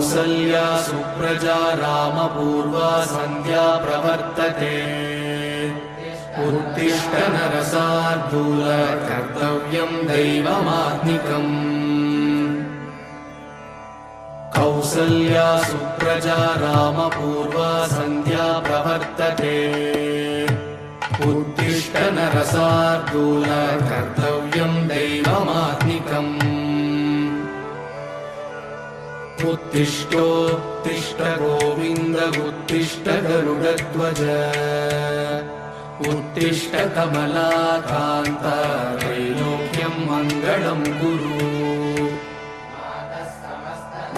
कौसल्या सुप्रजा रामपूर्वा सन्ध्या प्रवर्तते उत्तिष्ठ नरशार्दूल कर्तव्यं दैवमात्मिकम् कौसल्या सुप्रजा रामपूर्वा सन्ध्या प्रवर्तते उत्तिष्ठ नरशार्दूल कर्तव्यं दैवमात्मिकम् उत्तिष्ठोत्तिष्ठ गोविन्द उत्तिष्ठ गरुडध्वज उत्तिष्ठ कमलाकान्त त्रैलोक्यं मङ्गलं कुरु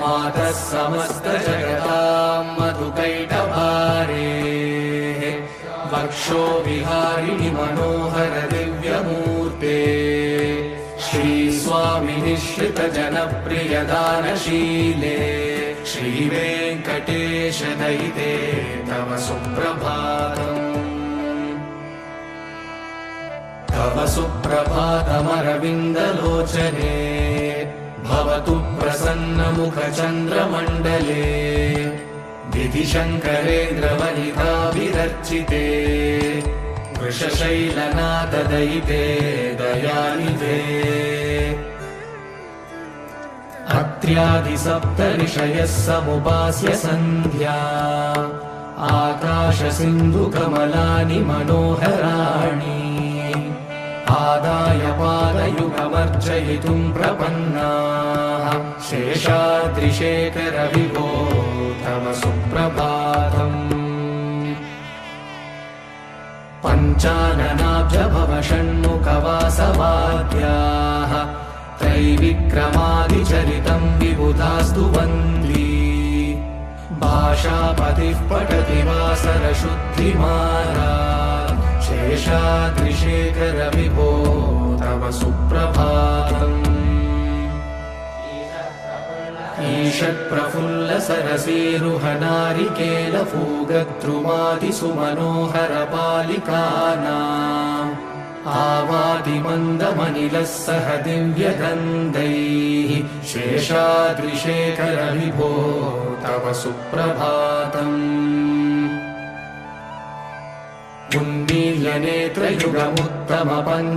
मातः समस्त जगतां मधुकैटभारे वक्षो विहारिणि मनोहर दिव्यमूर्ते श्रीस्वामि निःश्रित जनप्रिय दानशीले श्रीवेङ्कटेश दयिते तव सुप्रभातम् तव सुप्रभातमरविन्दलोचने भवतु प्रसन्नमुखचन्द्रमण्डले विधिशङ्करेन्द्रवनिताभिरर्चिते वृषशैलनाथदयिते दयानिधे अत्र्यादिसप्तऋषयः समुपास्य सन्ध्या आकाशसिन्धुकमलानि मनोहराणि आदाय पादयुगमर्चयितुं प्रपन्नाः शेषाद्रिशेखर विभो तव सुप्रभातम् पञ्चाननाब्जभव षण्मुखवासवाद्याः त्रैविक्रमादिचरितं विबुधास्तु वन्दी भाषापतिः पठति वासरशुद्धिमाला शेषाद्रिशेखर विभो तव सुप्रभातम् ईषत्प्रफुल्ल सरसीरुहनारिकेलफूगद्रुमादिसुमनोहर बालिकानाम् आवादिमन्दमनिलः सह दिव्यगन्धैः शेषाद्रिशेखर विभो तव सुप्रभातम्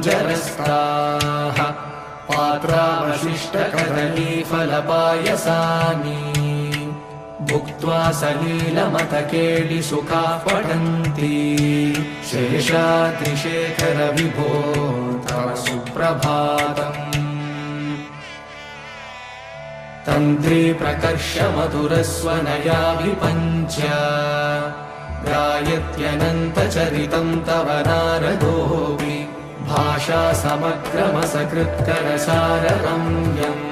उन्मील्यनेत्रयुगमुत्तमपञ्जरस्ताः पात्रावशिष्टकदलीफलपायसानि भुक्त्वा सलीलमतकेलिसुखाः पठन्ति शेषाद्रिशेखर विभो तव सुप्रभातम् तन्त्री प्रकर्ष मधुरस्वनया विपञ्च गायत्यनन्तचरितं तव नारदोऽपि भाषा समग्रमसकृत्करसाररम्यम्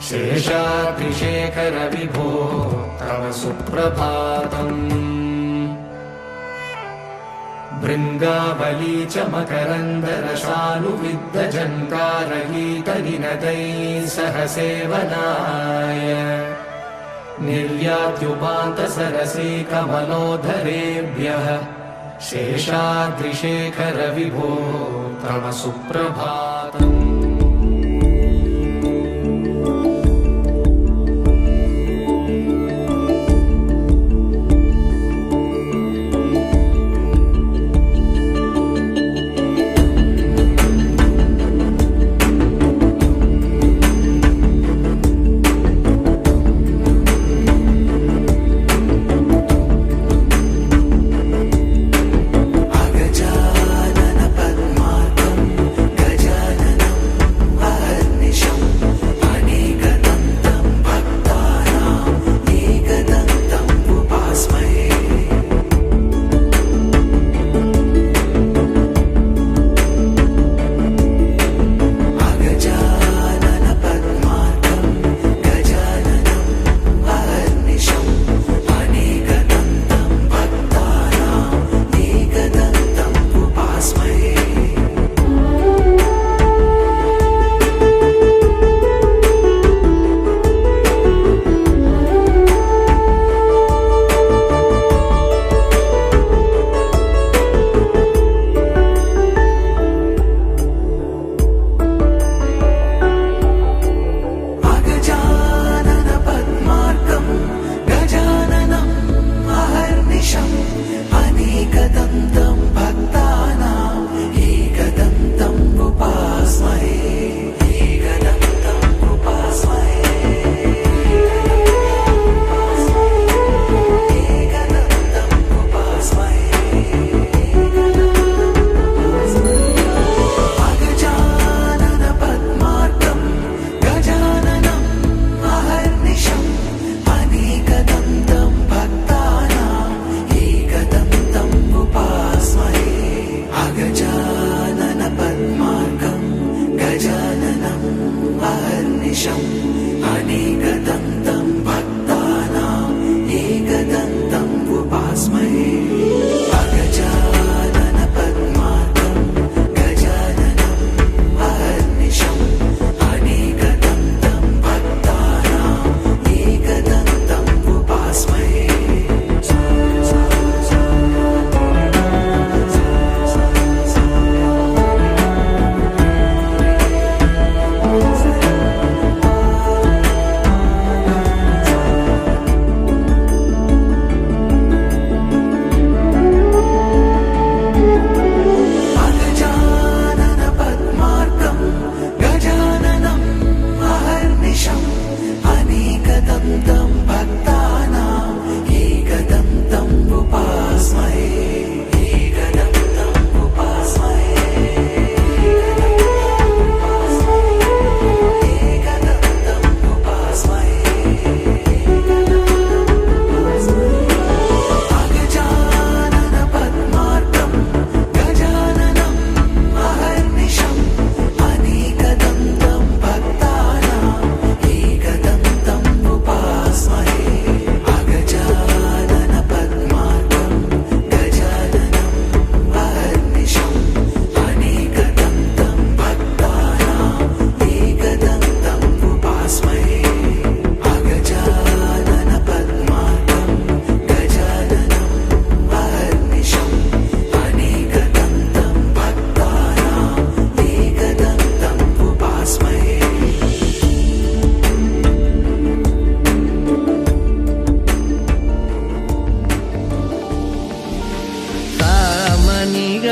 शेषाद्रिशेखर विभो तव सुप्रभातम् भृङ्गावली च मकरन्दरसानुविद्धजन्कारगीतनिनदैः सह सेवनाय निर्यात्युपान्तसरसी कमलोदरेभ्यः शेषाद्रिशेखर विभो तव सुप्रभातम् गजानन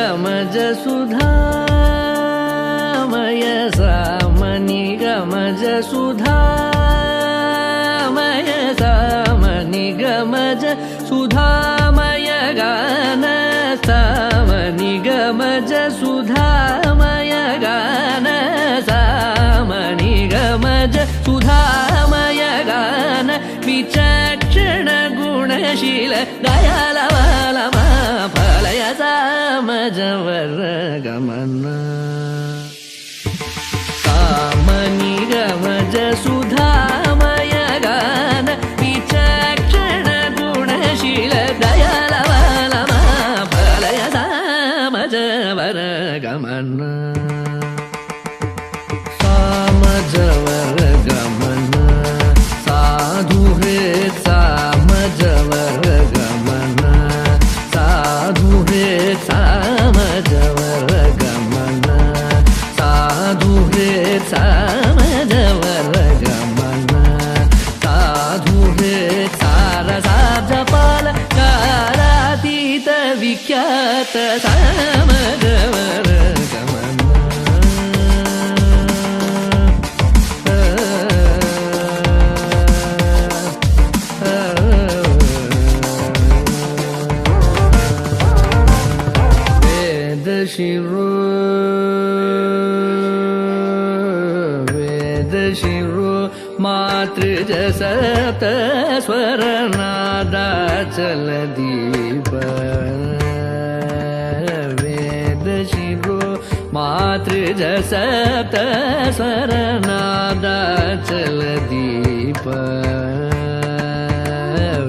గమజ సుధామయ సామని గమజ సుధామయ సామని గమజ సుధామయ గాన సామని గమజ సుధామయ గాన సామని గమజ సుధామయ గాన విచక్షణ గుణశీల దయాలవలమా ఫలయ సామజవర గమన సామని గమజ సుధామయ గాన విచక్షణ గుణశీల దయాలవలమా ఫలయ సామజవర గమన సామజవర గమన సాధు హే సామజవర గమన సాధు హే సామజవర గమన సాధు హే సామజవర గమన సాధు హే సారసాజపాల కారాతీత విఖ్యాత సామజవర वेद शिरो मातृज सप्त स्वर नादाचल दीप वेद शिरो मातृज सप्त स्वर नादाचल दीप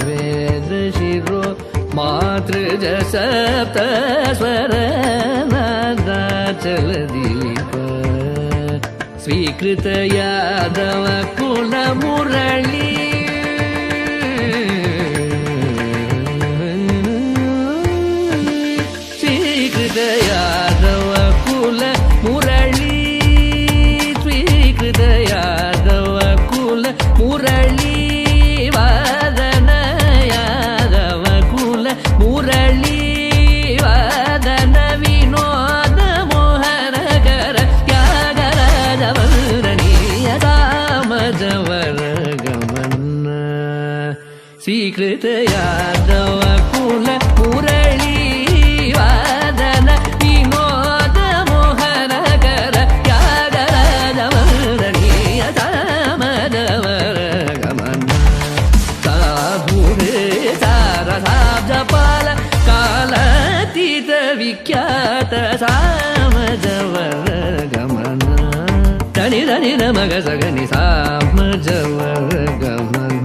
वेद शिरो मातृज सप्त स्वर नादाचल दीप स्वीकृत यादव कुल मुरली स्वीकृत यादव कुल मुरली स्वीकृत यादव कुल मुरली वादन यादव कुल मुरली वादन विनोद मोहन कर त्यागराज वर्णनीय सामजवर गमन स्वीकृत यादव कुल मुरली वादन विनोद मोहन कर त्यागराज वर्णनीय सामजवर गमन साधु हे सारसाब्जपाल कालातीत विख्यात सामजवर गमन धनि धनि न मग सगनि सामजवर गमन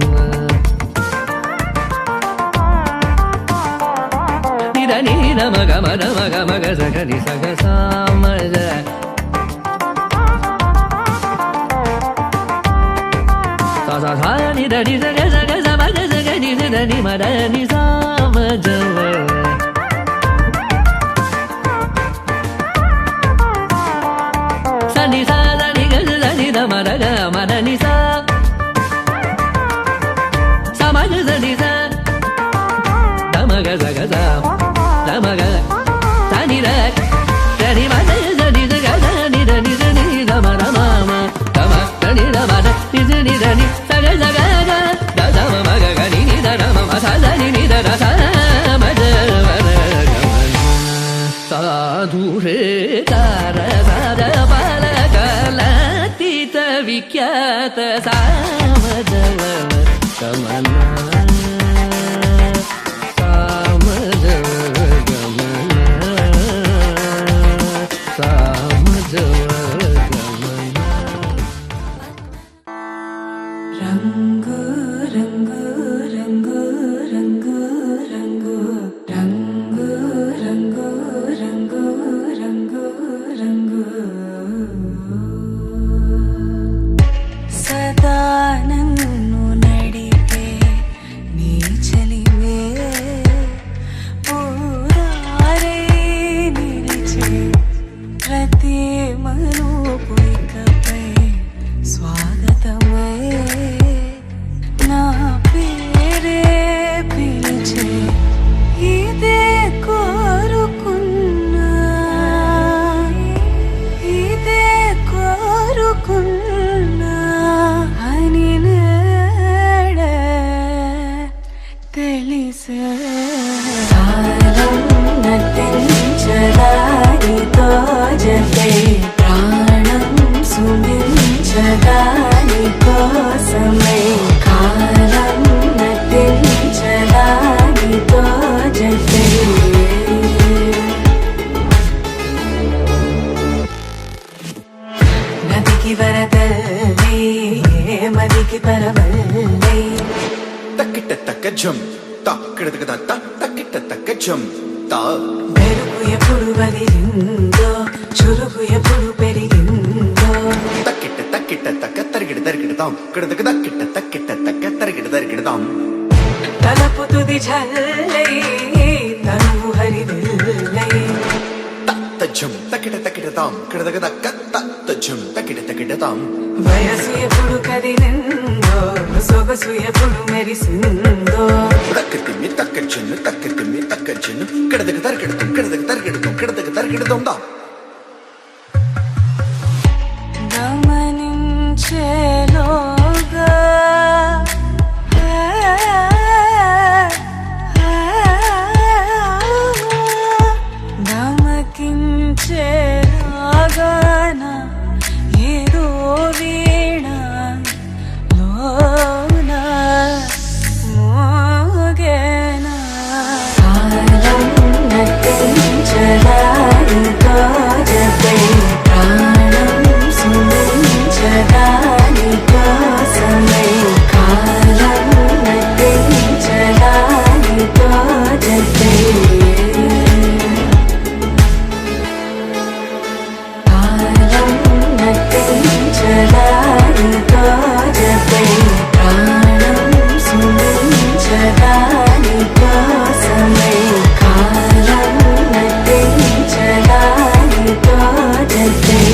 नि न मग मद मग मग सगनि सग सामज सा सा सा नि धनि सग सग समग सगनि धनि मद नि सामजवर सनि सा नि ग नि ध मद ग मद नि सा समग सनि सा धमग सग सा धमग सनि ध सनि मद सनि ध ग सनि ध नि सनि ध मद मम धम सनि ध मद नि सनि ध नि सग सग ग ध ध मग ग नि नि ध म म सा सनि नि ध ध सा मज वर गमन साधु हे तार साध पाल कलातीत विख्यात सामजवर गमन सामजवर गमन सामजवर गमन रंगो रंगो रंगो रंगो रंगो रंगो रंगो रंगो रंगो रंगो सदा नन्नु नडिपे జం తక్కిడతక తక్కిట తక్క జం తా మెరుపు ఎప్పుడు వదిలిందో చురుకు ఎప్పుడు పెరిగిందో తక్కిట తక్క తరిగిడదాం కిడతక తక్కిట తరిగిడదాం తలపు తుది జల్లై తనువు హరిదిల్లై తజ్జం తక్కిడదాం కిడతక తజ్జం తక్కిడదాం వయసు ఎప్పుడు కదిలిందో సొగసు ఎప్పుడు మెరిసిందో తక్కతిమ్మి తక్కజ్జను కిడతక తరిగిడదాం దా గమనించేలోగా గమకించేలాగాన ఏదో వీణ లోన మోగేనా కాలం నటించడాని కోరపై ప్రాణం సుమించడాని కోసమై కాలం నటించడాని కోరపై కాలం నటించడాని కోరపై ప్రాణం సుమించడాని కోసమై కాలం నటించడాని కోరపై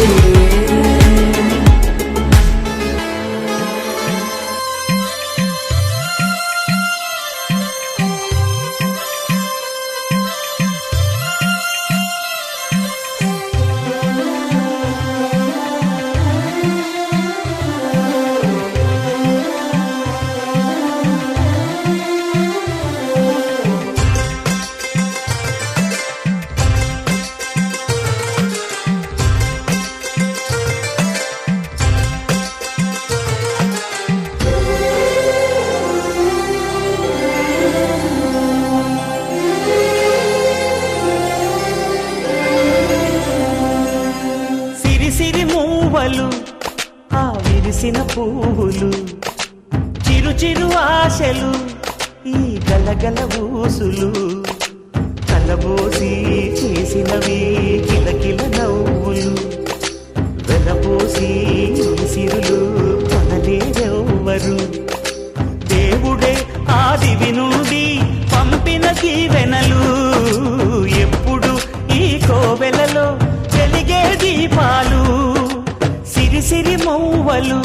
సిరి మూవలు ఆ విరిసిన పువ్వులు చిరు చిరు ఆశలు ఈ గలగల ఊసులు కలబోసి చేసినవి కిలకిల నవ్వులు వెలపోసి సిరులు కొనలేరెవ్వరు దేవుడే ఆదివి నుండి పంపిన దీవెనలు ఎప్పుడు ఈ కోవెలలో వెలిగే దీపాలు సిరి మౌవలు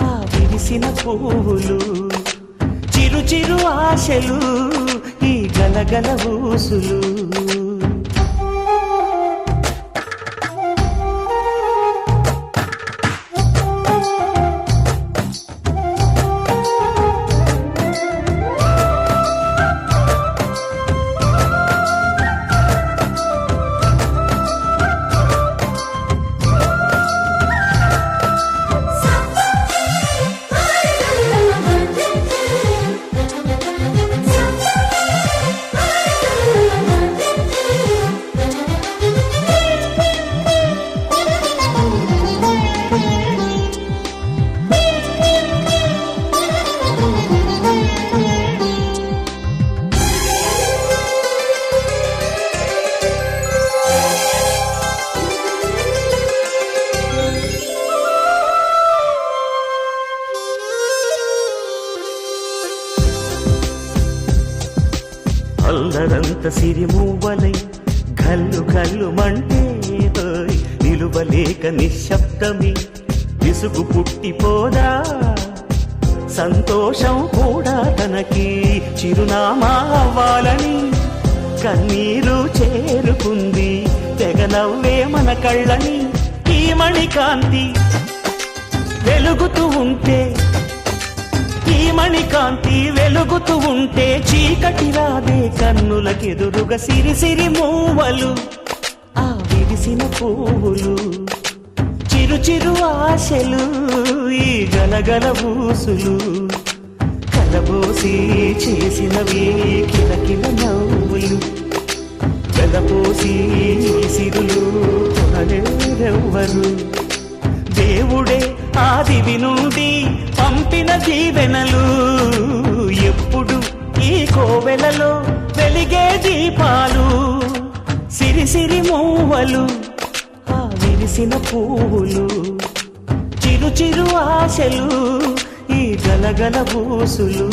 ఆ విరిసిన పువ్వులు చిరు చిరు ఆశలు ఈ గలగల ఊసులు అల్లరంత సిరిమూవలై గల్లు గల్లు మంటే నిలువలేక నిశ్శబ్దమి విసుగు పుట్టిపోదా సంతోషం కూడా తనకి చిరునామా అవ్వాలని కన్నీరు చేరుకుంది తెగనవ్వే మన కళ్ళని ఈ మణికాంతి వెలుగుతూ ఉంటే ఈ మణికాంతి వెలుగుతూ ఉంటే చీకటి రాదే కన్నులకెదురుగా సిరి మూవలు ఆ విరిసిన పువ్వులు చిరు చిరు ఆశలు ఈ గలగల ఊసులు కలబోసి చేసినవి కిలకిల నవ్వులు వెలపోసి సిరులు కొనలేరెవ్వరు దేవుడే ఆదివి నుండి పంపిన దీవెనలు ఎప్పుడు ఈ కోవెలలో వెలిగే దీపాలు సిరిసిరి మూవలు ఆ విరిసిన పువ్వులు చిరు చిరు ఆశలు ఈ గలగల బూసులు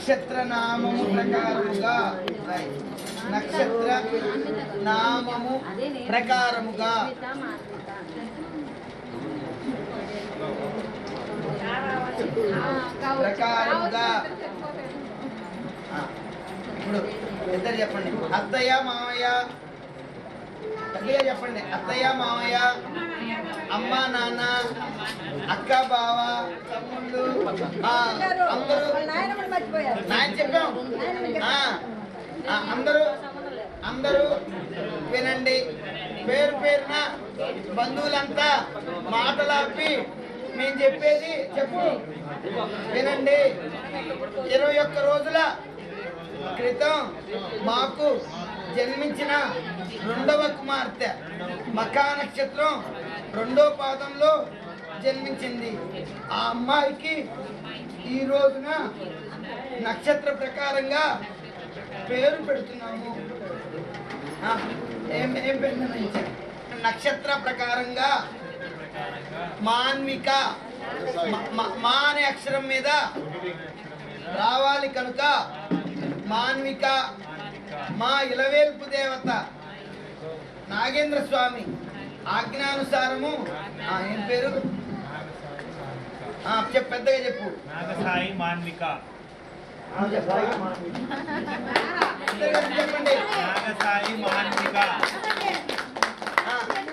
నక్షత్ర నామము ప్రకారముగా నక్షత్ర నామము ప్రకారముగా ఇప్పుడు ఇద్దరు చెప్పండి. అత్తయ్య మామయ్య, చెప్పండి. అత్తయ్య మామయ్య, అమ్మ నాన్న, అక్క బావ, తమ్ముళ్ళు, అందరూ నాయన చెప్పాం. అందరూ వినండి. పేరు పేరున బంధువులంతా మాటలాపి మేము చెప్పేది చెప్పు వినండి. 21 రోజుల క్రితం మాకు జన్మించిన 2వ కుమార్తె మఖా నక్షత్రం 2వ పాదంలో జన్మించింది. ఆ అమ్మాయికి ఈ రోజున నక్షత్ర ప్రకారంగా పేరు పెడుతున్నాము. ఏం పేరు నక్షత్ర ప్రకారంగా మాన్విక, మా అనే అక్షరం మీద రావాలి కనుక మాన్విక, మా ఇలవేల్పు దేవత నాగేంద్ర స్వామి ఆజ్ఞానుసారము ఏం పేరు పెద్దగా చెప్పు. నాగసాయి మాన్విక. చెప్పండి. నాగసాయి మాన్విక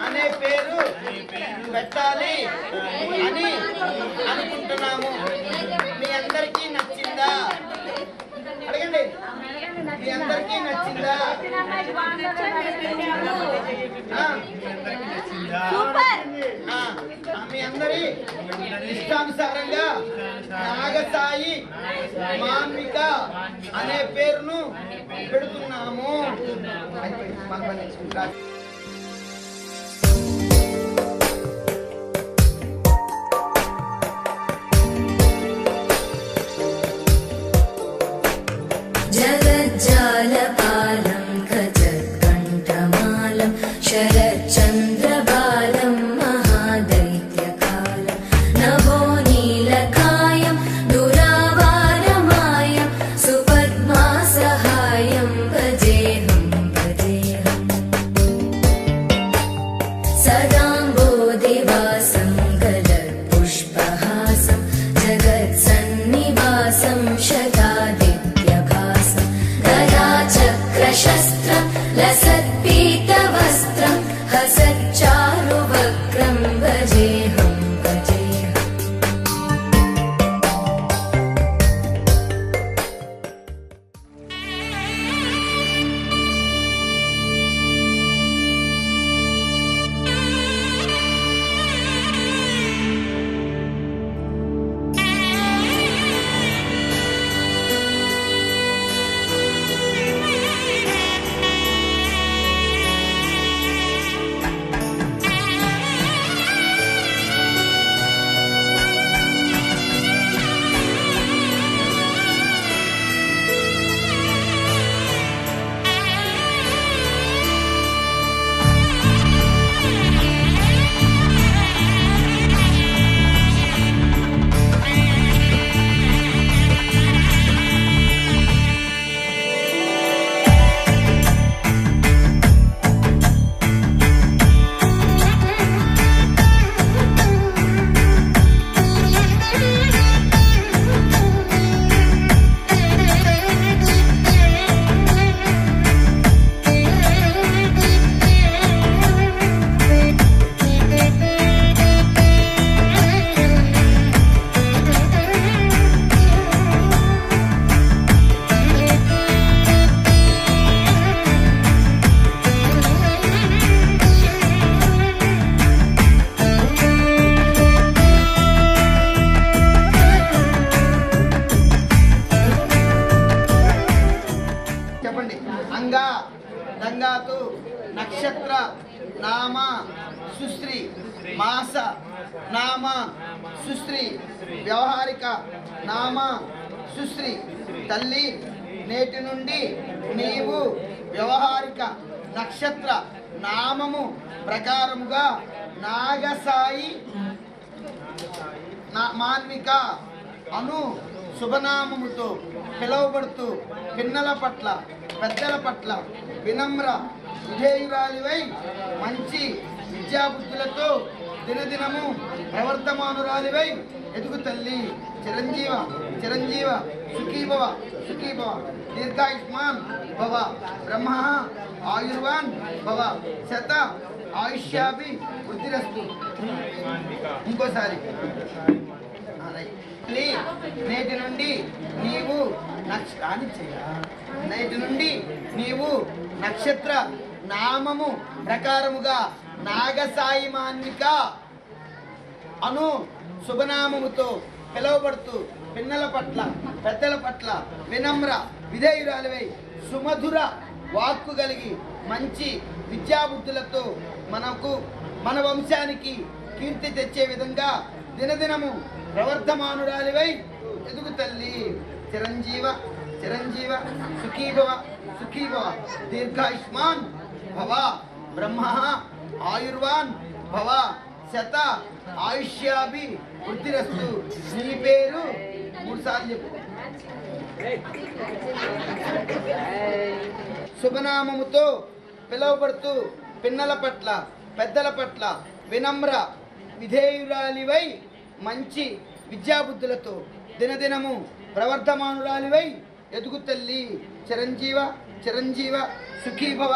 అనే పేరు పెట్టాలి అని అనుకుంటున్నాము. మీ అందరికీ నచ్చిందా? అడగండి. మీ అందరికీ నచ్చిందా? మీ అందరి ఇష్టానుసారంగా నాగసాయి మాన్విక అనే పేరును పెడుతున్నాము. जगज्जालपालं खचत्कण्ठमालं शरच्चन्द्रबालं महादैत्यकालं नभोनीलकायं दुरावारमायं सुपद्मासहायं भजेऽहं सदाम्बोदिवासं गलत्पुष्पहासं जगत्सन्निवासं शतादित्यभासं गदाचक्रशस्त्रं लसत्पीतवस्त्रं हसच्चारुवक्त्रं भजेऽहं దంగాతు నక్షత్ర నామ సుశ్రీ మాస నామ సుశ్రీ వ్యవహారిక నామ సుశ్రీ. తల్లి, నేటి నుండి నీవు వ్యవహారిక నక్షత్ర నామము ప్రకారముగా నాగసాయి మాన్విక అను శుభనామముతో పిలువబడుతూ పిన్నల పట్ల పెద్దల పట్ల వినమ్ర విధేయురాలివై మంచి విద్యాబుద్ధులతో దినదినము ప్రవర్తమానురాలివై ఎదుగు తల్లి. చిరంజీవ చిరంజీవ సుఖీభవ సుఖీభవ దీర్ఘాయుష్మాన్ భవ బ్రహ్మ ఆయుర్వాన్ భవ శత ఆయుష్యాభి వృద్ధిరస్తు. ఇంకోసారి నేటి నుండి నీవు నక్షత్ర నామము ప్రకారముగా నాగసాయి మాన్విక అను శుభనామముతో పిలువబడుతూ పిన్నల పట్ల పెద్దల పట్ల వినమ్ర విధేయురాలివై సుమధుర వాక్కు కలిగి మంచి విద్యాబుద్ధులతో మన వంశానికి కీర్తి తెచ్చే విధంగా దినదినము ప్రవర్ధమానురాలివై ఎదుగు తల్లి. చిరంజీవ చిరంజీవ సుఖీభవ సుఖీభవ దీర్ఘాయుష్మాన్ భవ బ్రహ్మ ఆయుర్వాన్ భవ శత ఆయుష్యాభి వృద్ధిరస్తు. నీ పేరు 3 సార్లు చెప్పు. శుభనామముతో పిలువబడుతూ పిన్నల పట్ల పెద్దల పట్ల వినమ్ర విధేయురాలివై మంచి విద్యాబుద్ధులతో దినదినము ప్రవర్ధమానురాలివై ఎదుగు తల్లి. చిరంజీవ చిరంజీవ సుఖీభవ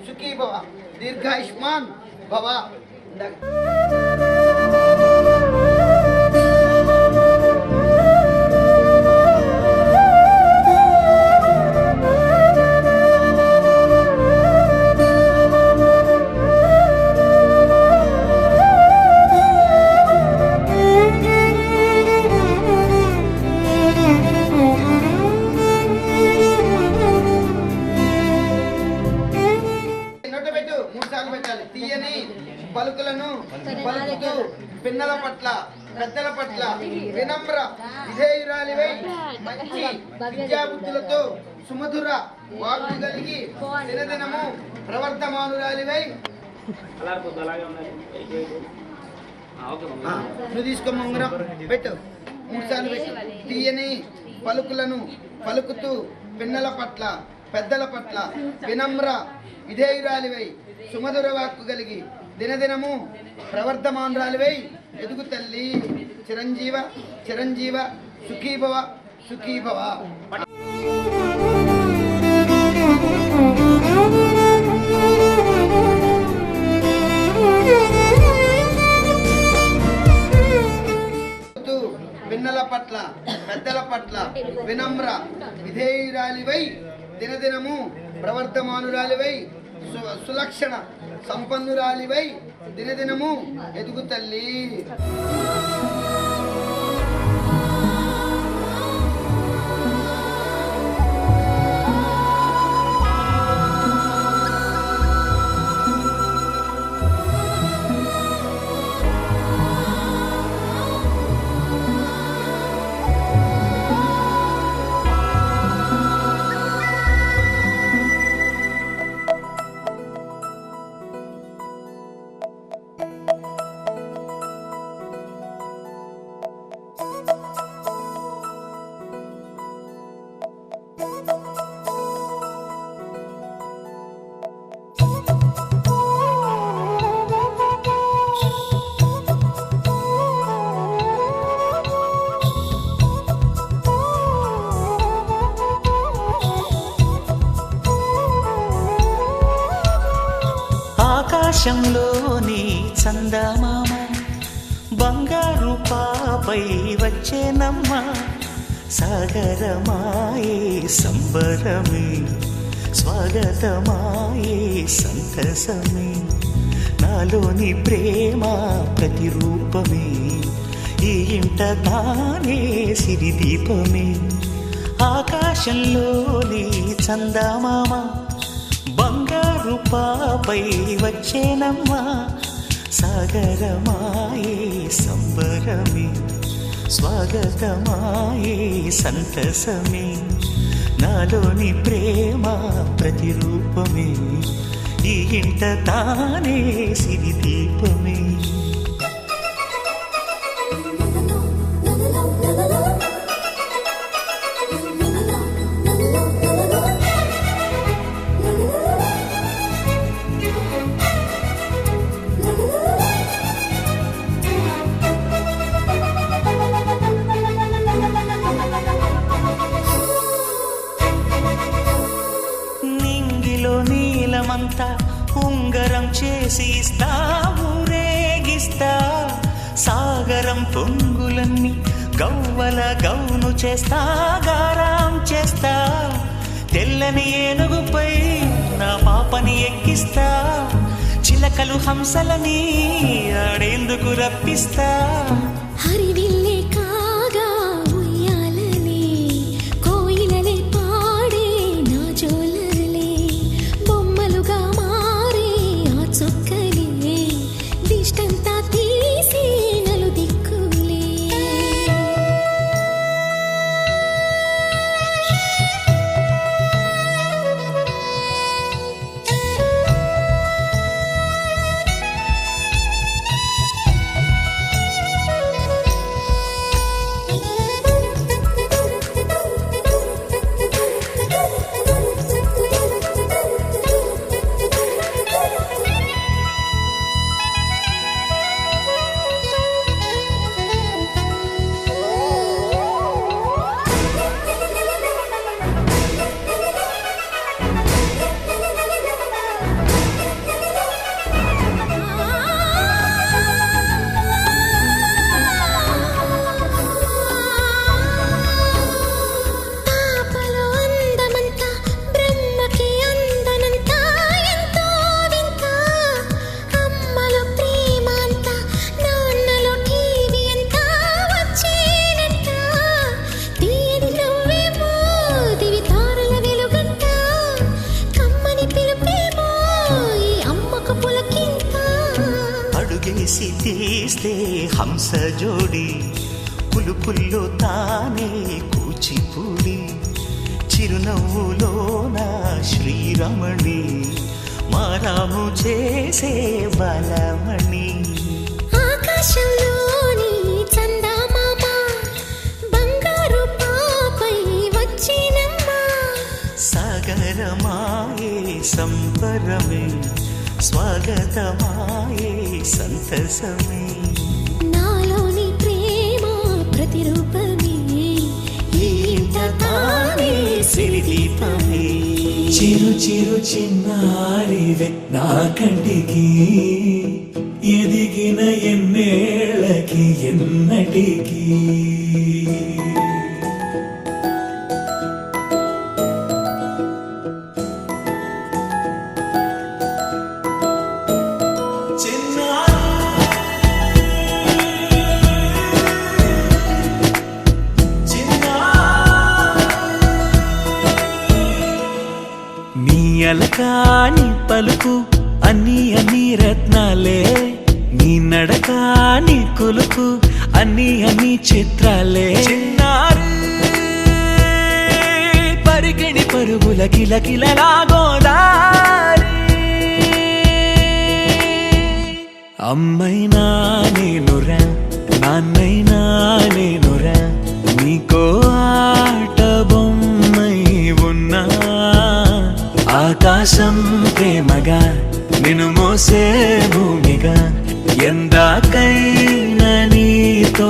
సుఖీభవ దీర్ఘాయుష్మాన్ భవ. తీయని పలుకులను పలుకుతూ పిన్నల పట్ల పెద్దల పట్ల వినమ్ర విధేయురాలివై మంచి విద్యాబుద్ధులతో సుమధుర వాక్కు కలిగి దినదినము ప్రవర్తమానురాలివై. నువ్వు తీసుకో ఉంగరం పెట్టు 3 సార్లు పెట్టు. తీయని పలుకులను పలుకుతూ పిన్నల పట్ల పెద్దల పట్ల వినమ్ర విధేయురాలివై సుమధుర వాక్కు కలిగి దినదినము ప్రవర్ధమానురాలివై ఎదుగు తల్లి. చిరంజీవ చిరంజీవ సుఖీభవ సుఖీభవ. పిన్నల పట్ల పెద్దల పట్ల వినమ్ర విధేయురాలివై దినదినము ప్రవర్ధమానురాలివై సులక్షణ సంపన్నురాలివై దినదినము ఎదుగు తల్లి. ఆకాశంలోని చందమామ బంగారు పాపై వచ్చేనమ్మ సాగరమాయే సంబరమే స్వాగతమాయే సంతసమే నాలోని ప్రేమ ప్రతిరూపమే ఈ ఇంట తానే సిరిదీపమే ఆకాశంలోని చందమామ బంగారు పాపై వచ్చేనమ్మా సాగరమాయే సంబరమే స్వాగతమాయే సంతసమే నాలోని ప్రేమ ప్రతిరూపమే ఈ ఇంట తానే సిరిదీపమే చేసి ఇస్తా ఊరేగిస్తా సాగరం పొంగులన్నీ గవ్వల గౌను చేస్తా గారాం చేస్తా తెల్లని ఏనుగుపై నా పాపని ఎక్కిస్తా చిలకలు హంసలని ఆడేందుకు రప్పిస్తా హరివిల్లే కాగా ఉయ్యాలలే కోయిలలే పాడే నా జోలలే బొమ్మలుగా మారే ఆ చొక్కలే దిష్టంతా తీసి నలు దిక్కులే అడుగేసి తీస్తే హంస జోడి పులుపుల్లో తానే కూచిపూడి చిరునవ్వులోన శ్రీరమణి మారాము చేసే బలమణి ఆకాశంలోని చందమామ బంగారు పాపై వచ్చినమ్మా సాగరమాయే సంబరమే స్వాగతమాయే సంతసమే నాలోని ప్రేమ ప్రతిరూపమే ఇంత తానే సిరిదీపమే చిరు చిరు చిన్నారివే నా కంటికి ఎదిగిన ఎన్నేళ్ళకి ఎన్నటికి అలకాని పలుకు అన్ని అన్ని రత్నాలే నీ నడకాని కులుకు అన్ని అన్ని చిత్రాలే చిన్నారు పరికిణి పరుగుల కిలకిలలా గోదారి అమ్మైనా నేనురా నాన్నైనా నేనురా నీకో ఆట బొమ్మై ఉన్నా ఆకాశం ప్రేమగా నిన్ను మోసే భూమిగా ఎందాకైనా నీతో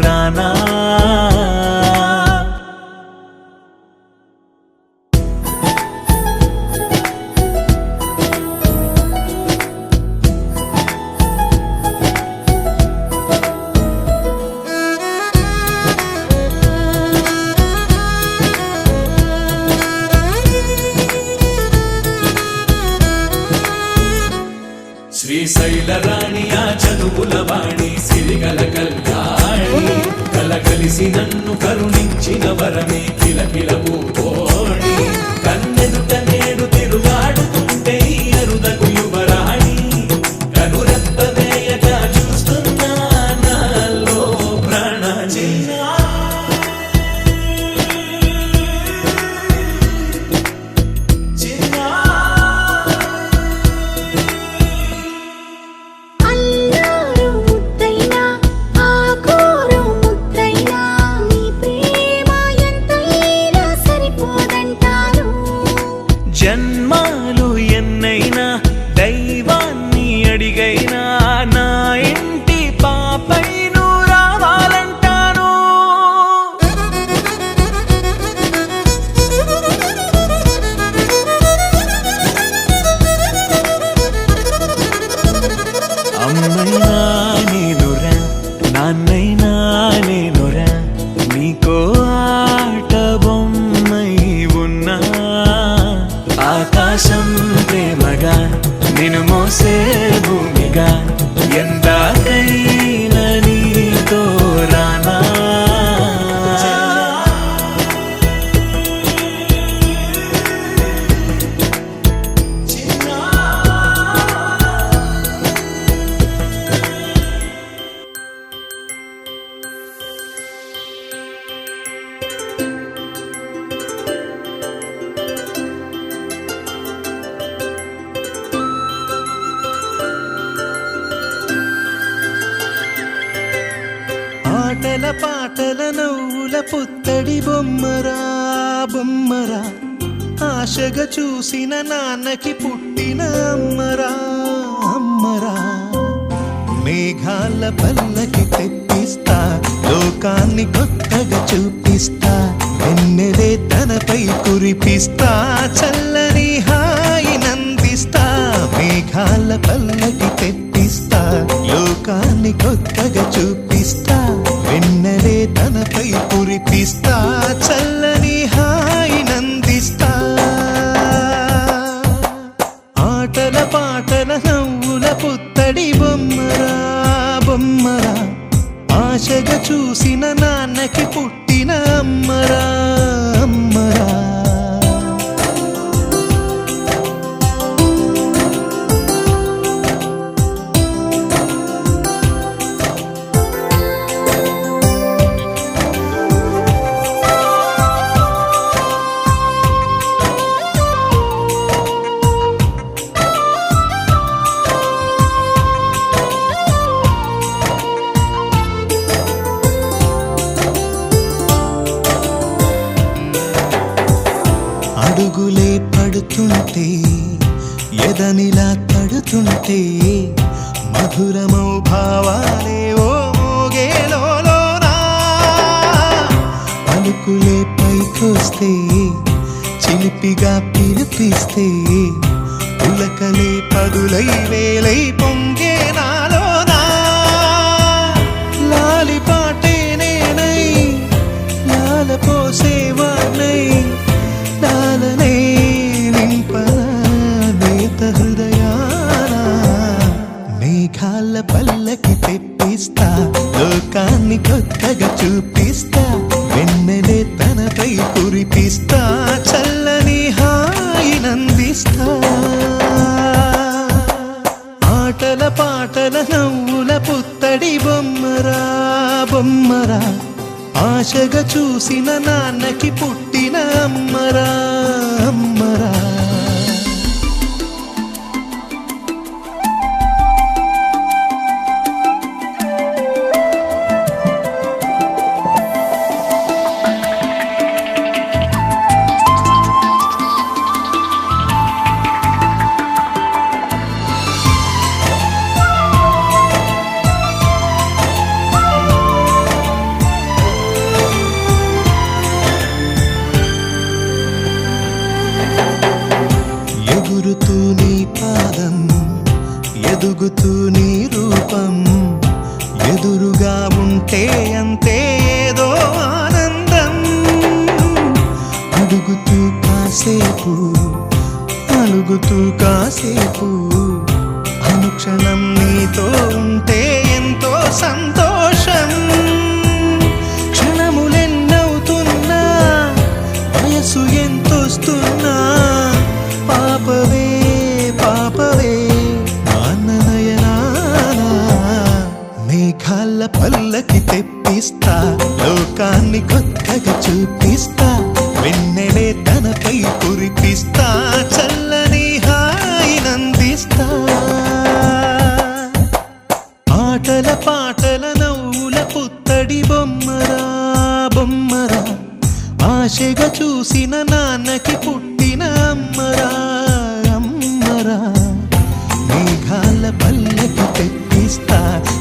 రానా శ్రీశైలరాణి ఆ చదువుల వాణి సిరిగల కళ్యాణి కలగలిసి నన్ను కరుణించిన వరమే కిలకిల పూకోణి కన్నెదుట నేడు తిరుగాడుతుంటే అరుదకు యువరాణి కనురెప్ప వేయక చూస్తున్నా నాలో ప్రాణ చిన్నా అల్లారు ముద్దైనా ఆకోరు ముద్దైనా నీ ప్రేమ ఎంతైనా నాన్నైనా నేనురా నీకో ఆట బొమ్మై ఉన్నా ఆకాశం ప్రేమగా నిన్ను మోసే భూమిగా ఎందాకైనా నీతో రానా ఆటల పాటల నవ్వుల పుత్తడి బొమ్మరా బొమ్మరా ఆశగా చూసిన నాన్నకి పుట్టిన అమ్మరా అమ్మరా మేఘాల పల్లకి తెప్పిస్తా లోకాన్ని కొత్తగా చూపిస్తా వెన్నెలే తనపై కురిపిస్తా చల్లని హాయి నందిస్తా మేఘాల పల్లకి తెప్పిస్తా లోకాన్ని కొత్తగా చూపిస్తా వెన్నెలే తనపై కురిపిస్తా చల్లని హాయి నందిస్తా ఆటల పాటల నవ్వుల పుత్తడి బొమ్మరా బొమ్మరా ఆశగా చూసిన నాన్నకి పుట్టిన అమ్మరా అమ్మరా అడుగులే పడుతుంటే ఎదనిలా తడుతుంటే మధురమౌ భావాలే ఓ మోగేలోనా పలుకులే పైకొస్తే చిలిపిగా పిలిపిస్తే పులకలే పదులై వేలై పొంగే నాలోనా లాలి పాటే నేనై లాల పోసేవాణ్ణై లాలనే నింపనా నేత హృదయానా మేఘాల పల్లకి తెప్పిస్తా లోకాన్ని కొత్తగా చూపిస్తా వెన్నెలే తనపై కురిపిస్తా చల్లని హాయి నందిస్తా ఆటల పాటల నవ్వుల పుత్తడి బొమ్మరా బొమ్మరా ఆశగా చూసిన నాన్నకి పుట్టిన అమ్మరా అమ్మరా ఎగురుతూ నీ పాదం ఎదుగుతూ నీ రూపం ఎదురుగా ఉంటే అంతే ఏదో ఆనందం అడుగుతూ కాసేపు అలుగుతూ కాసేపు అనుక్షణం నీతో ఉంటే ఎంతో సంతోషం క్షణములెన్నవుతున్నా వయసు ఎంతొస్తున్నా పాపవే పాపవే నాన్ననయనానా మేఘాల పల్లకి తెప్పిస్తా లోకాన్ని కొత్తగా చూపిస్తా వెన్నెలే తనపై కురిపిస్తా చల్లని హాయి నందిస్తా ఆటల పాటల నవ్వుల పుత్తడి బొమ్మరా బొమ్మరా ఆశగా చూసిన నాన్నకి పుట్టిన అమ్మరా అమ్మరా మేఘాల పల్లకి తెప్పిస్తా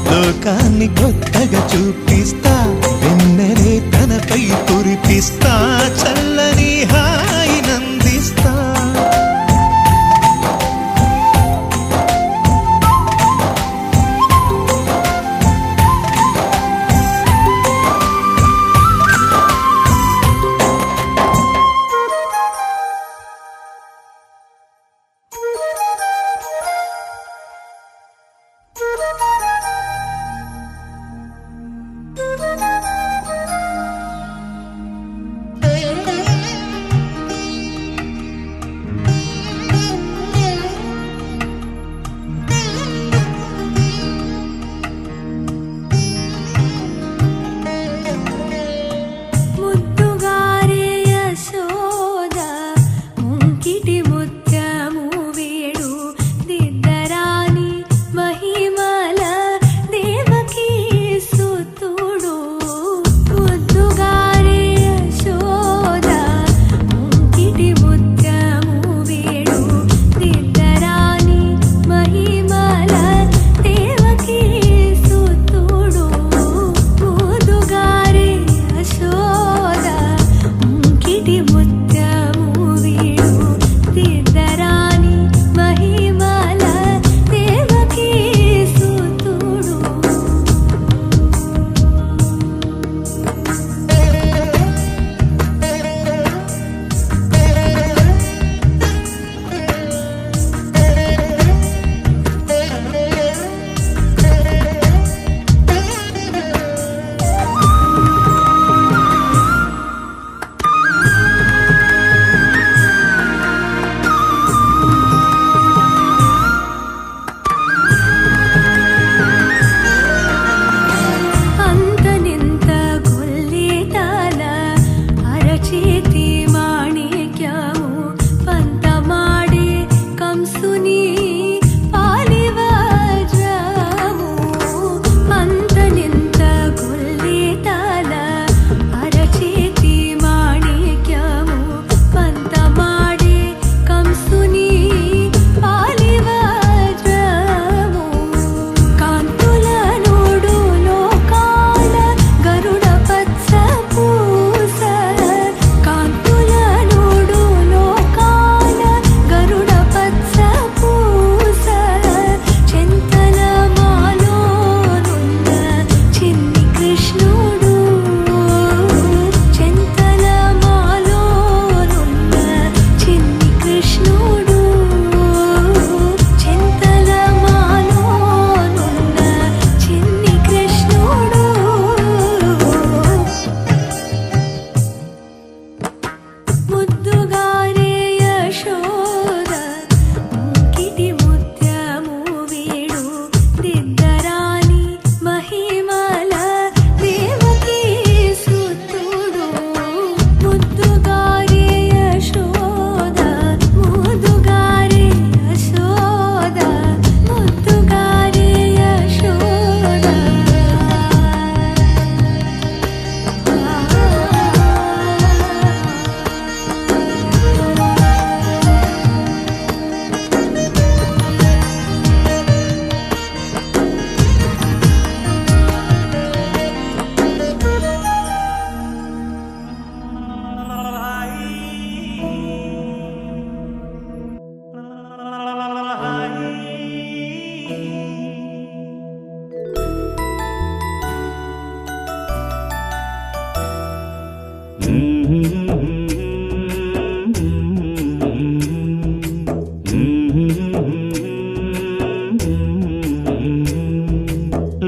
లోకాన్ని కొత్తగా చూపిస్తా వెన్నెలే తనపై కురిపిస్తా చల్లని హాయి నందిస్తా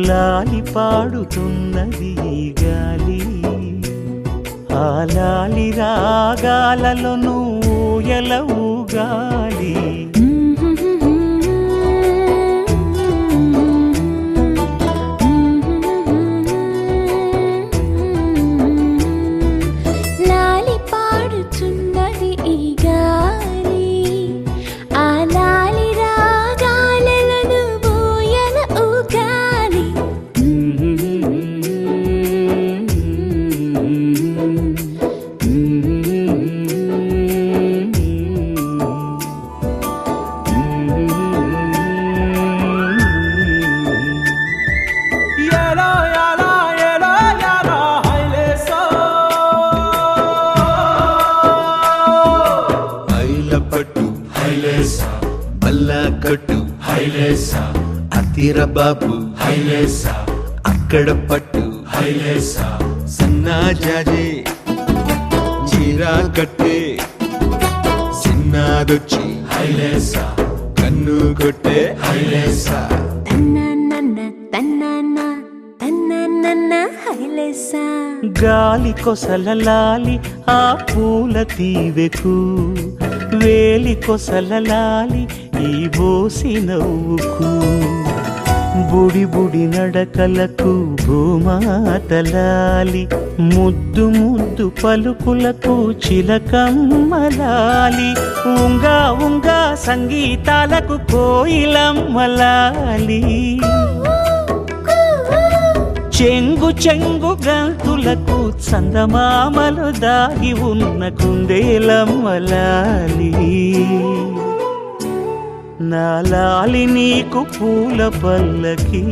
లాలి పాడుతున్నది ఈ గాలి, ఆ లాలి రాగాలలో నువ్వు ఎలా ఊగాలి. లాలి పాడుతున్నది ఈ గాలి, ఆ లాలి రాగాలలో నువ్వు ఎలా ఊగాలి. కట్టు హైలేసా, అతిర బాబు హైలేసా, అక్కడ పట్టు హైలేసా, సన్నా జాజే చీరా కట్టే, చిన్నాదొచ్చి హైలేసా, కన్ను కొట్టే హైలేసా. తన్న నన్న తన్న తన్న హైల లెస్సా గాలి కొసలలాలి ఆ పూల తీవెకు వేలి కొసలలాలి ఈ బోసి నవ్వుకు బుడి బుడి నడకలకు భూమాతలాలి ముద్దు ముద్దు పలుకులకు చిలకమ్మలాలి ఉంగా ఉంగా సంగీతాలకు కోయిలమ్మలాలి చెంగు చెంగు గంతులకు చందమామలు దాగి ఉన్న కుందేలమ్మలాలి నా లాలి నీకు పూల పల్లకి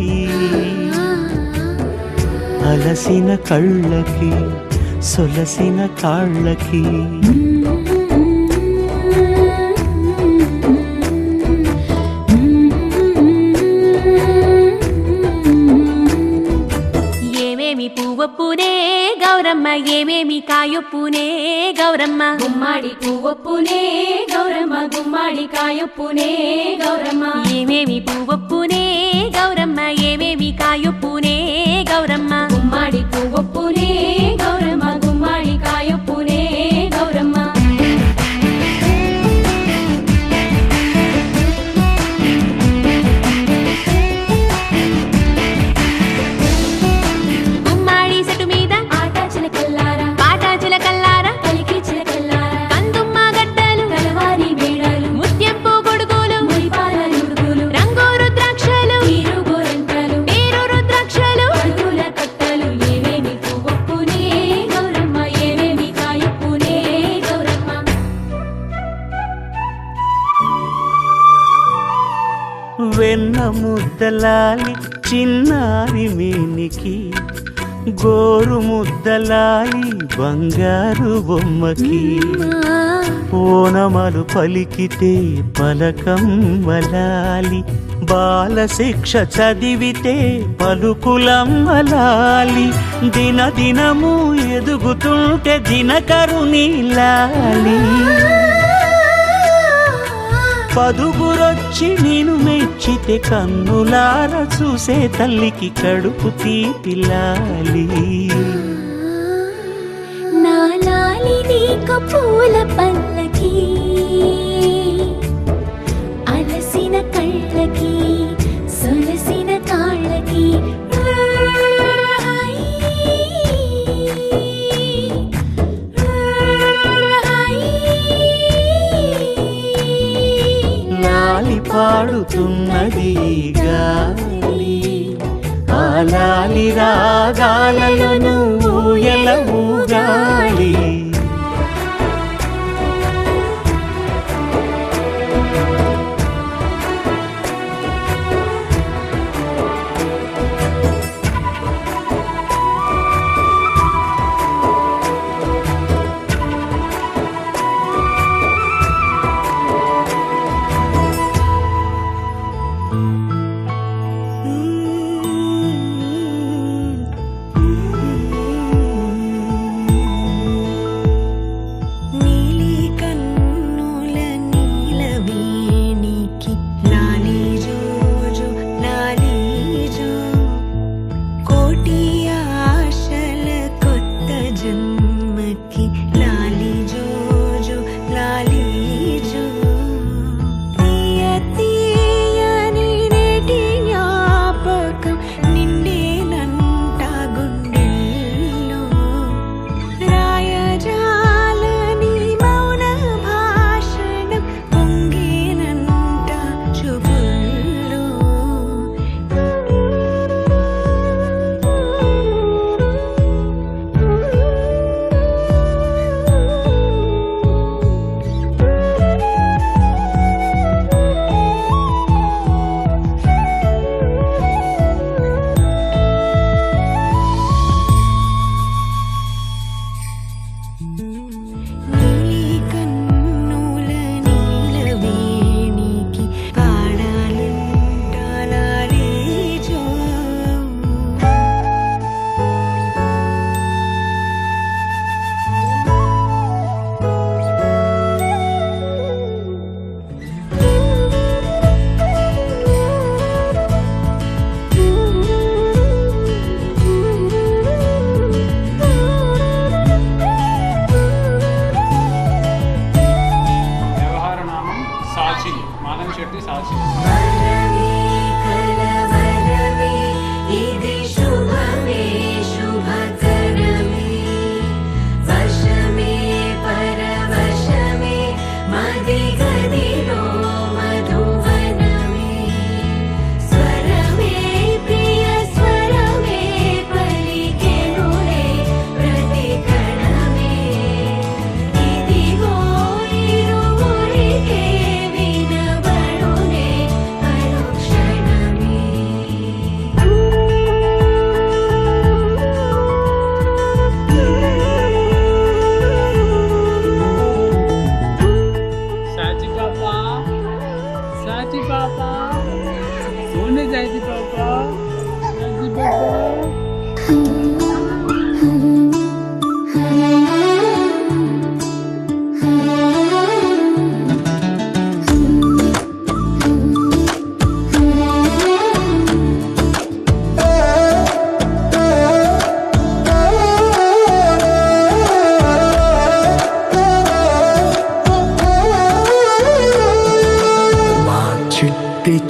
అలసిన కళ్ళకి సొలసిన కాళ్ళకి ఏమేమి పువ్వొప్పునే గౌరమ్మ ఏమేమి కాయొప్పునే గౌరమ్మ గుమ్మాడి పువ్వొప్పునే గౌరమ్మ గుమ్మాడి కాయొప్పునే గౌరమ్మ ఏమేమి పువ్వొప్పునే గౌరమ్మ ఏమేమి కాయొప్పునే గౌరమ్మ గుమ్మాడి పువ్వొప్పునే గౌరమ్మ గుమ్మాడి కాయొప్పునే గౌరమ్మ గుమ్మాడి చెట్టు మీద ఆట చిలకల్లారా పాట చిలకల్లారా కలికి చిలకల్లారా కందుమ్మ గడ్డలు కలవారి మేడలు ముత్యంపు గొడుగులు మురిపాల నుడుగులు రంగు రుద్రాక్షలు తీరు గోరంటలు పేరు రుద్రాక్షలు అడుగుల కట్టలు ఏమేమి పువ్వొప్పునే గౌరమ్మ ఏమేమి కాయొప్పునే గౌరమ్మ వెన్న ముద్దలాలి చిన్నారి మేనికి గోరు ముద్దలాలి బంగారు బొమ్మకి ఓనమలు పలికితే పలకమ్మలాలి బాల శిక్ష చదివితే పలుకులమ్మలాలి దినదినము ఎదుగుతుంటే దినకరుని లాలి పదుగురొచ్చి నేను మెచ్చితే కన్నులార చూసే తల్లికి కడుపు తీపిలాలి నా లాలి నీకు పూల పల్లకి అలసిన కళ్ళకి సొలసిన కాళ్ళకి లాలి పాడుతున్నది గాలి ఆ లాలి రాగాలలో నువ్వు ఎలా ఊగాలి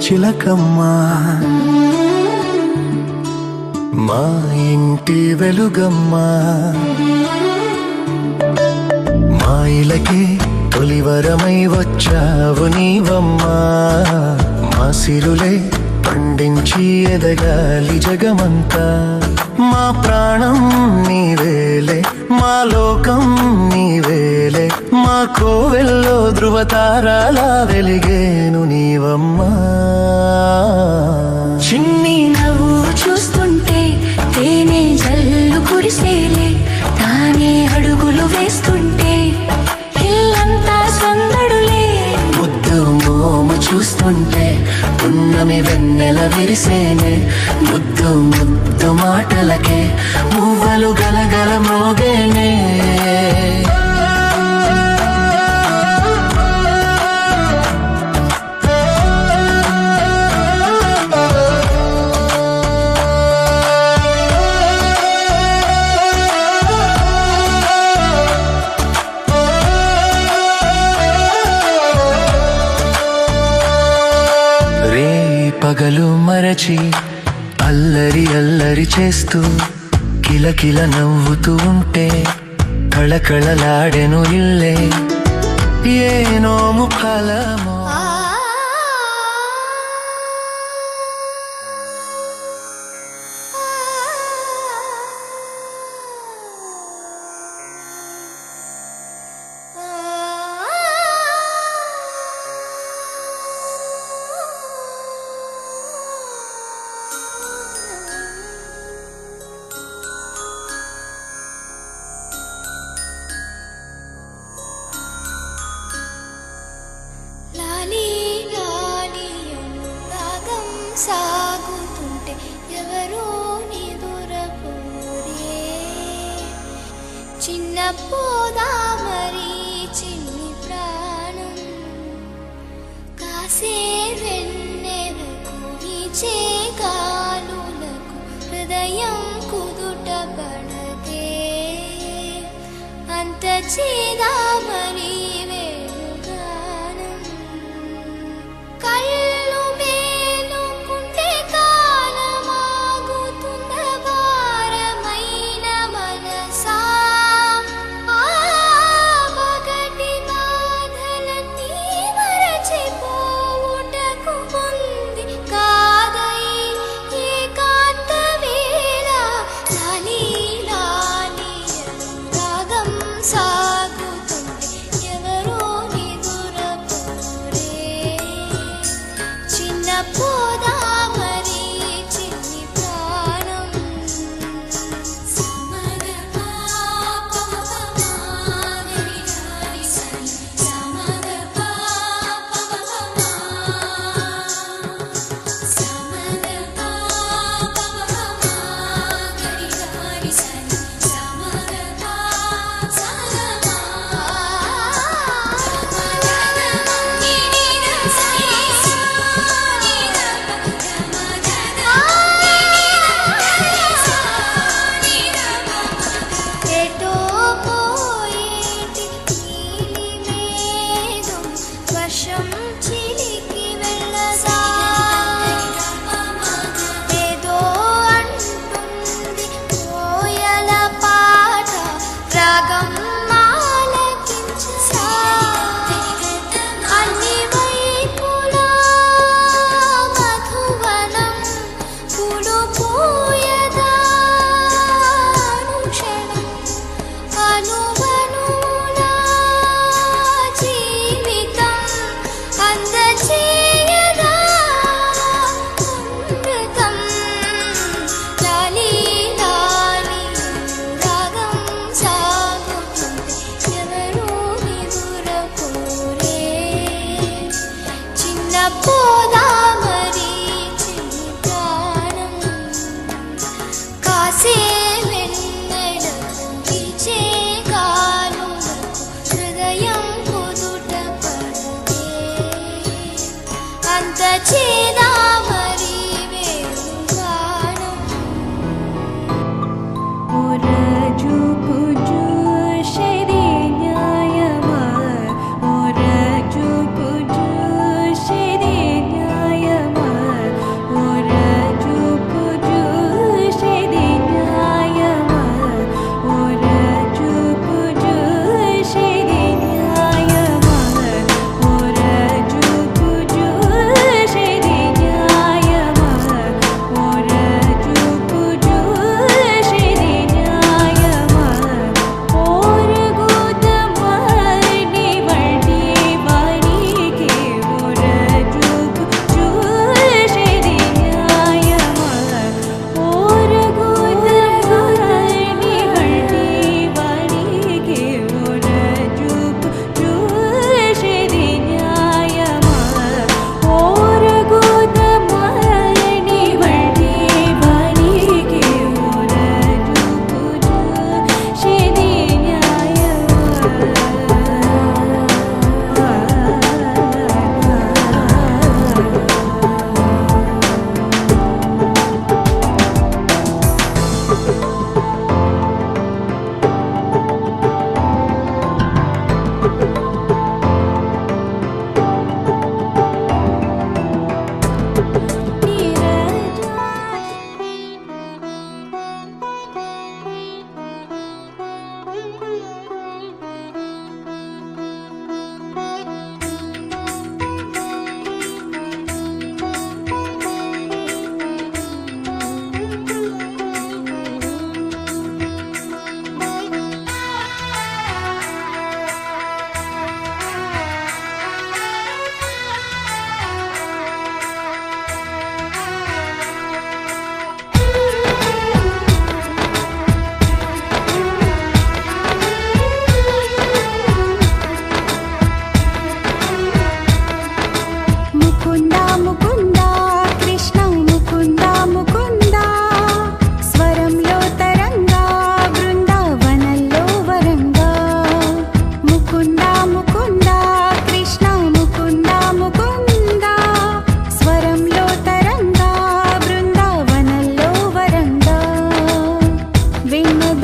చిలకమ్మ మా ఇంటి వెలుగమ్మ మా ఇలకి తొలివరమై వచ్చావు నీవమ్మా మా సిరులే పండించి ఎదగాలి జగమంతా మా ప్రాణం నీవేలే మా లోకం నీవేలే మా కోవెల్లో ధృవతారాలా వెలిగేను నీవమ్మా చిన్ని నవ్వు చూస్తుంటే తేనె జల్లు కురిసేలే తానే అడుగులు వేస్తుంటే ఇల్లంతా సందడులే ముద్దు మోము చూస్తుంటే పున్నమి వెన్నెల విరిసేనే ముద్దు ముద్దు మాటలకే మువ్వలు గలగల మోగేనే పగలు మరచి అల్లరి అల్లరి చేస్తూ కిలకిల నవ్వుతూ ఉంటే కళకళలాడెను ఇల్లే ఏ నోము ఫలమో సాగుతుంటే ఎవరో నిదురపోరే చిన్న పోదా మరి చిన్ని ప్రాణం కాసే వెన్నెలకు వీచే గాలులకు హృదయం కుదుట పడదే అంత చేదా మరి వేణుగానం కళ్ళు మేలుకుంటే కాలమాగుతుంద భారమైన మనసా పగటి బాధలన్నీ మరచిపోవుటకు ఉంది కాదై ఏకాంత వేళ లాలి లాలి రాగం సాగుతుంటే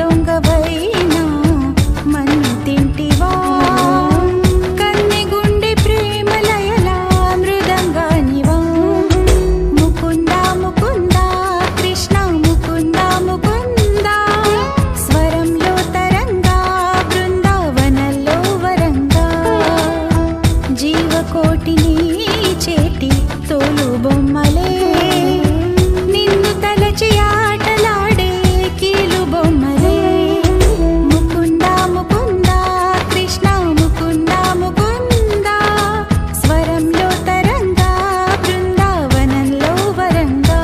దొంగవైనా మన్ను తింటివా కన్నె గుండె ప్రేమలయలా మృదంగానివా ముకుంద ముకుంద కృష్ణ ముకుంద ముకుంద స్వరంలో తరంగా బృందావనంలో వరంగా జీవకోటిని చేటి తోలు బొమ్మలే నిన్ను తలచి ఆటలాడే కీలు బొమ్మలే ముకుంద ముకుంద కృష్ణ ముకుంద ముకుంద స్వరంలో తరంగా బృందావనంలో వరంగా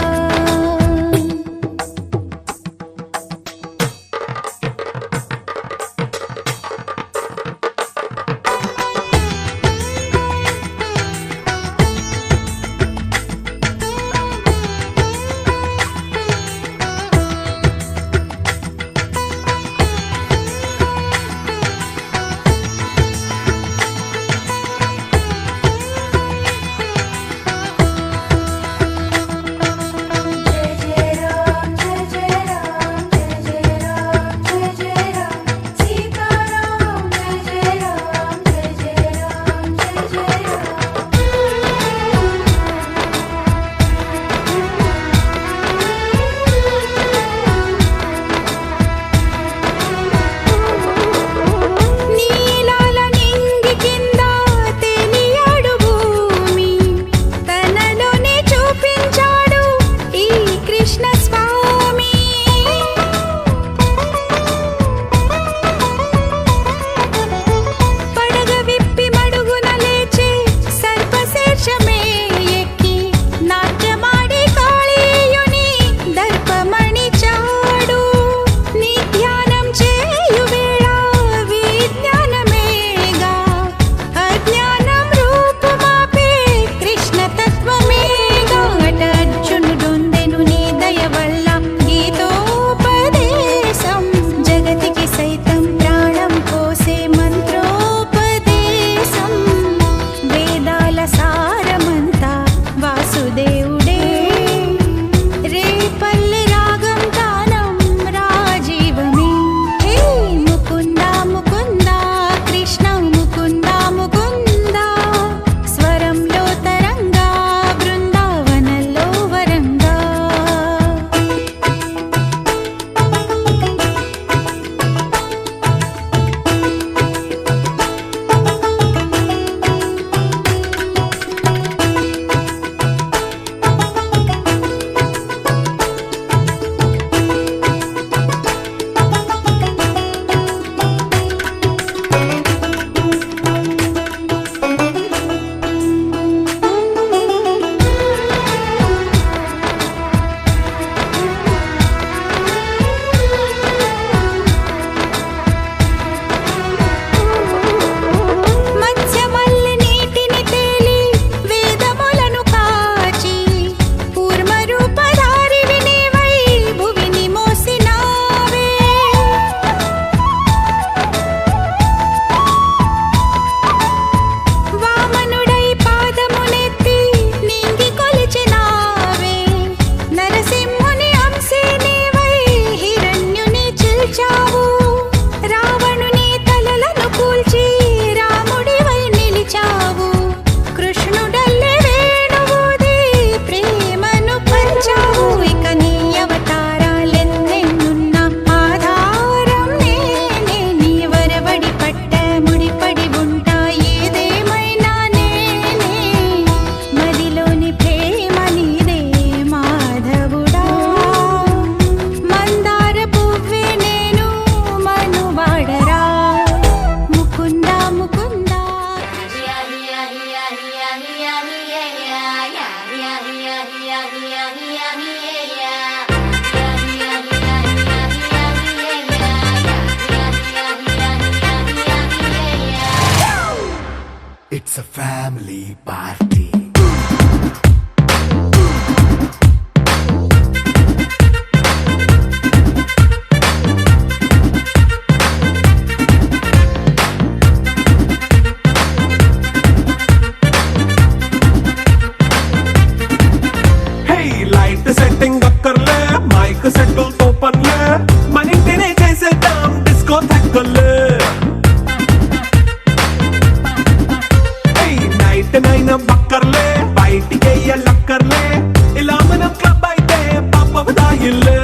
నీలాల నింగి కింద తేలియాడు భూమి తనలోనే చూపించాడు ఈ కృష్ణ స్వామి పడగ విప్పి మడుగున లేచే సర్పశీర్షమే ఎక్కి నాట్యమాడి కాళీయుని దర్పమణి చాడు నీ ధ్యానం చేయు వేళ విజ్ఞానమేగా అజ్ఞానం రూపుమాపే కృష్ణ తత్వమేగా అట అర్జునుడొందెను నీ దయ వల్ల గీతోపదేశం జగతికి సైతం ప్రాణం పోసే మంత్రోపదేశం వేదాల సారమంతా వాసుదేవుడే రేపల్లి రాగం తానం రాజీవమే హే ముకుంద ముకుంద కృష్ణ ముకుంద ముకుంద స్వరంలో తరంగా బృందావనంలో వరంగా మత్స్యమల్లి నీటిని తేలి వేదములను కాచి కూర్మ రూపధారివి నీవై భువిని మోసినావే వామనుడై పాదమునెత్తి నింగి కొలిచినావే నరసింహుని అంశే నీవై హిరణ్యుని చిల్చావు రావణుని తలలను కూల్చి రాముడివై నిలిచావు కృష్ణుడల్లే వేణువూది ప్రేమను పంచావు ఇక నీ అవతారాలెన్నెన్నున్నా ఆధారం నేనే నీ వరవడి పట్ట ముడిపడి ఉంటా ఏదేమైనా నేనే మదిలోని ప్రేమ నీదే మాధవుడా మందార పువ్వే నేను మనువాడరా ముకుంద ముకుంద It's a family party. Hey light setting అక్కర్లే మైక్ సెట్టింగ్ తో పనిలే మన ఇంటినే చేసే సర్లే ఇలా మనం క్లబ్ అయితే పాపవుదా ఇల్లు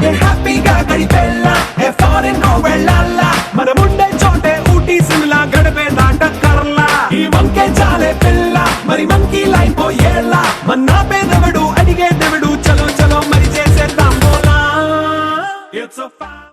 ఏ హ్యాపీగా గడిపెల్లా ఏ ఫారెన్ వెళ్ళాలా మనముండే చోటే ఊటీ సిమ్లా గడిపే నాటకర్లా ఈ వంకే చాలే పిల్ల మరి మంకీ